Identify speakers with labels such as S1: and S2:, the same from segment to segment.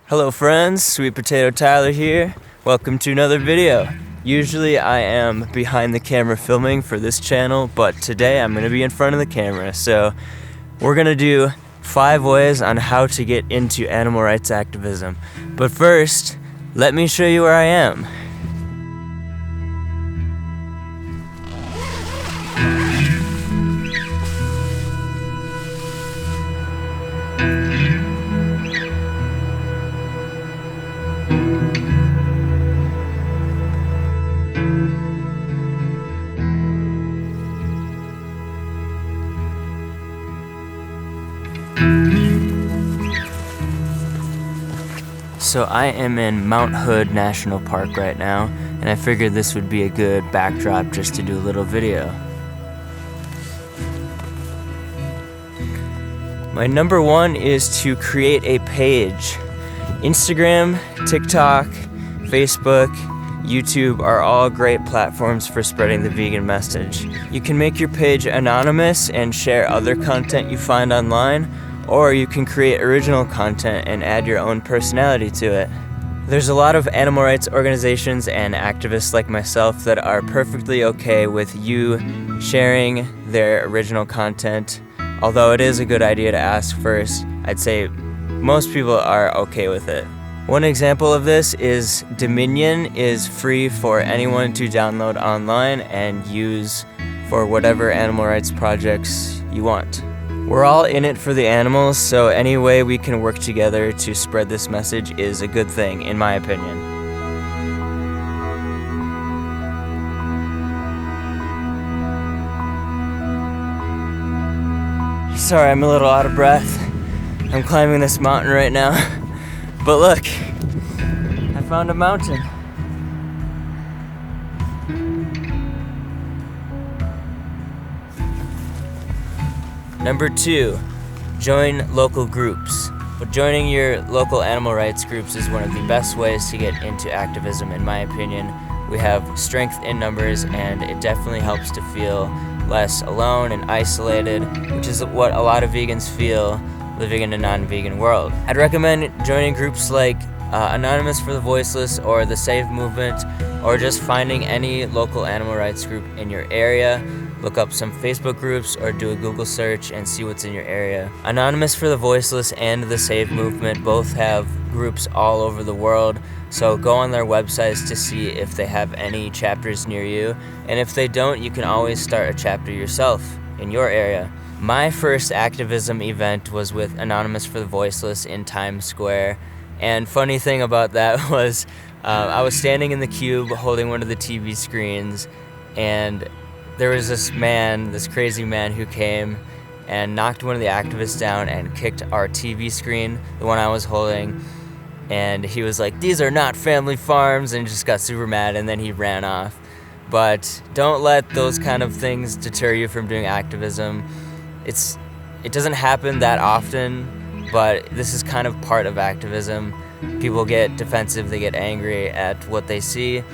S1: Hello friends, Sweet Potato Tyler here. Welcome to another video. Usually I am behind the camera filming for this channel, but today I'm going to be in front of the camera. So we're going to do 5 ways on how to get into animal rights activism. But first, let me show you where I am. So I am in Mount Hood National Park right now, and I figured this would be a good backdrop just to do a little video. My number 1 is to create a page. Instagram, TikTok, Facebook, YouTube are all great platforms for spreading the vegan message. You can make your page anonymous and share other content you find online, or you can create original content and add your own personality to it. There's a lot of animal rights organizations and activists like myself that are perfectly okay with you sharing their original content. Although it is a good idea to ask first, I'd say most people are okay with it. One example of this is Dominion is free for anyone to download online and use for whatever animal rights projects you want. We're all in it for the animals, so any way we can work together to spread this message is a good thing, in my opinion. Sorry, I'm a little out of breath. I'm climbing this mountain right now. But look, I found a mountain. Number 2, join local groups. But joining your local animal rights groups is one of the best ways to get into activism, in my opinion. We have strength in numbers, and it definitely helps to feel less alone and isolated, which is what a lot of vegans feel living in a non-vegan world. I'd recommend joining groups like Anonymous for the Voiceless or the Save Movement, or just finding any local animal rights group in your area. Look up some Facebook groups or do a Google search and see what's in your area. Anonymous for the Voiceless and the Save Movement both have groups all over the world, so go on their websites to see if they have any chapters near you, and if they don't, you can always start a chapter yourself in your area. My first activism event was with Anonymous for the Voiceless in Times Square, and funny thing about that was I was standing in the cube holding one of the TV screens, and there was this crazy man who came and knocked one of the activists down and kicked our TV screen, the one I was holding, and he was like, "These are not family farms," and just got super mad, and then he ran off. But don't let those kind of things deter you from doing activism. It doesn't happen that often, but this is kind of part of activism. People get defensive, they get angry at what they see,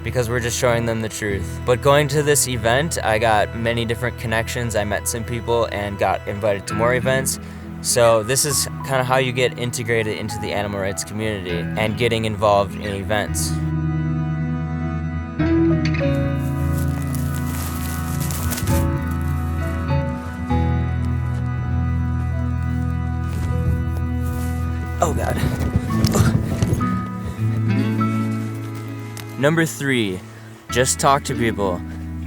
S1: because we're just showing them the truth. But going to this event, I got many different connections. I met some people and got invited to more events. So this is kind of how you get integrated into the animal rights community and getting involved in events. Oh God. Number 3, just talk to people.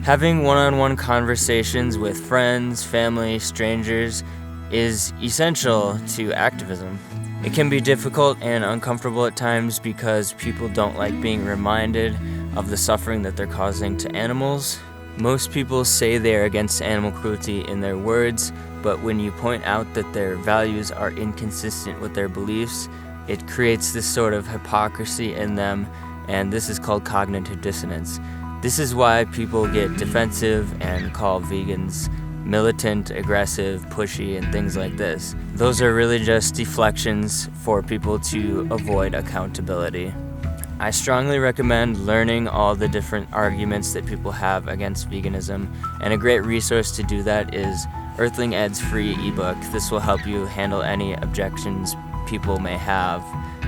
S1: Having one-on-one conversations with friends, family, strangers is essential to activism. It can be difficult and uncomfortable at times because people don't like being reminded of the suffering that they're causing to animals. Most people say they are against animal cruelty in their words, but when you point out that their values are inconsistent with their beliefs, it creates this sort of hypocrisy in them, and this is called cognitive dissonance. This is why people get defensive and call vegans militant, aggressive, pushy, and things like this. Those are really just deflections for people to avoid accountability. I strongly recommend learning all the different arguments that people have against veganism, and a great resource to do that is Earthling Ed's free ebook. This will help you handle any objections people may have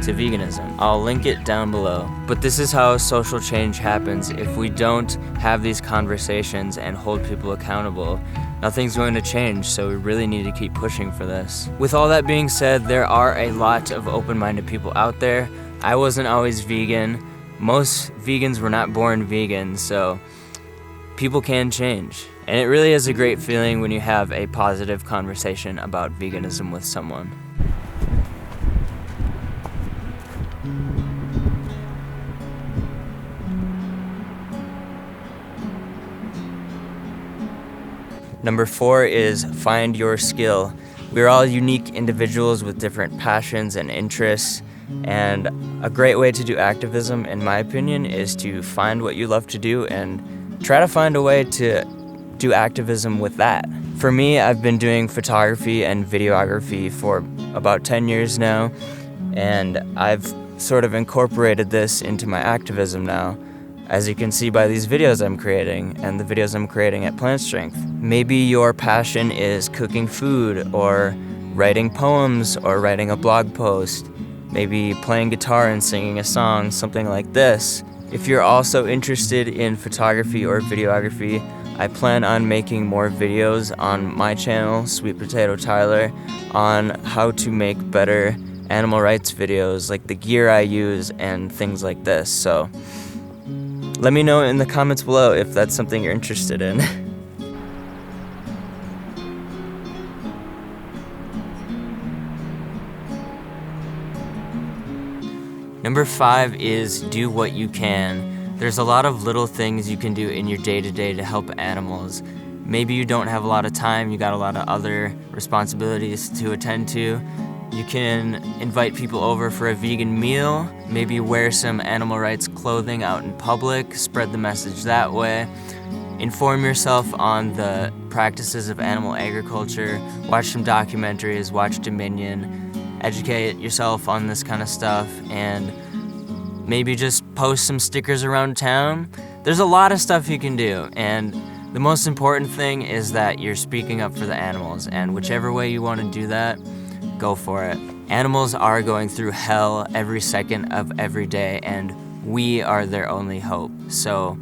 S1: to veganism. I'll link it down below. But this is how social change happens. If we don't have these conversations and hold people accountable, nothing's going to change, so we really need to keep pushing for this. With all that being said, there are a lot of open-minded people out there. I wasn't always vegan. Most vegans were not born vegan, so people can change. And it really is a great feeling when you have a positive conversation about veganism with someone. Number 4 is find your skill. We're all unique individuals with different passions and interests, and a great way to do activism, in my opinion, is to find what you love to do and try to find a way to do activism with that. For me, I've been doing photography and videography for about 10 years now, and I've sort of incorporated this into my activism now, as you can see by these videos I'm creating and the videos I'm creating at Plant Strength. Maybe your passion is cooking food or writing poems or writing a blog post, maybe playing guitar and singing a song, something like this. If you're also interested in photography or videography, I plan on making more videos on my channel, Sweet Potato Tyler, on how to make better animal rights videos, like the gear I use and things like this. So let me know in the comments below if that's something you're interested in. Number 5 is do what you can. There's a lot of little things you can do in your day-to-day to help animals. Maybe you don't have a lot of time, you got a lot of other responsibilities to attend to. You can invite people over for a vegan meal, maybe wear some animal rights clothing out in public, spread the message that way. Inform yourself on the practices of animal agriculture, watch some documentaries, watch Dominion, educate yourself on this kind of stuff, and maybe just post some stickers around town. There's a lot of stuff you can do, and the most important thing is that you're speaking up for the animals, and whichever way you want to do that, go for it. Animals are going through hell every second of every day, and we are their only hope. So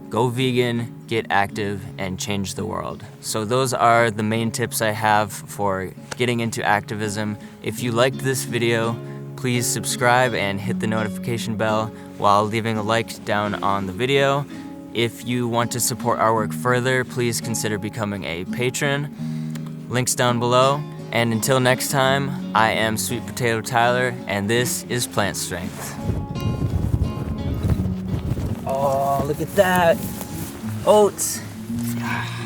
S1: go vegan, get active, and change the world. So those are the main tips I have for getting into activism. If you liked this video, please subscribe and hit the notification bell while leaving a like down on the video. If you want to support our work further, please consider becoming a patron. Links down below. And until next time, I am Sweet Potato Tyler, and this is Plant Strength. Oh, look at that! Oats!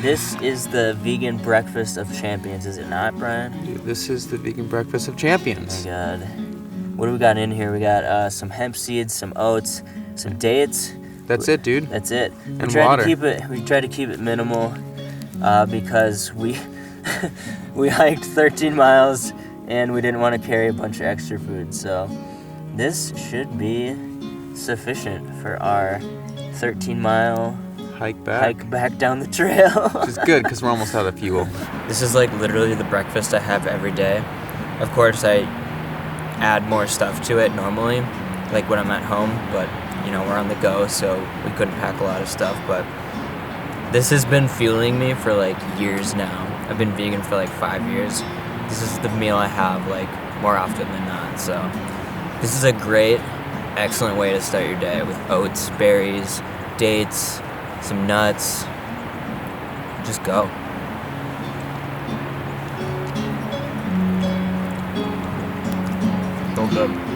S1: This is the vegan breakfast of champions, is it not, Brian?
S2: This is the vegan breakfast of champions.
S1: Oh my god. What do we got in here? We got some hemp seeds, some oats, some dates.
S2: That's it, dude.
S1: That's it.
S2: And water.
S1: We tried to keep it minimal because we we hiked 13 miles and we didn't want to carry a bunch of extra food. So this should be sufficient for our 13-mile
S2: hike
S1: back down the trail.
S2: Which is good because we're almost out of fuel.
S1: This is like literally the breakfast I have every day. Of course, I add more stuff to it normally, like when I'm at home, but you know, we're on the go, so we couldn't pack a lot of stuff. But this has been fueling me for like years now. I've been vegan for like 5 years. This is the meal I have like more often than not. So this is a great, excellent way to start your day with oats, berries, dates, some nuts. Just go. So good.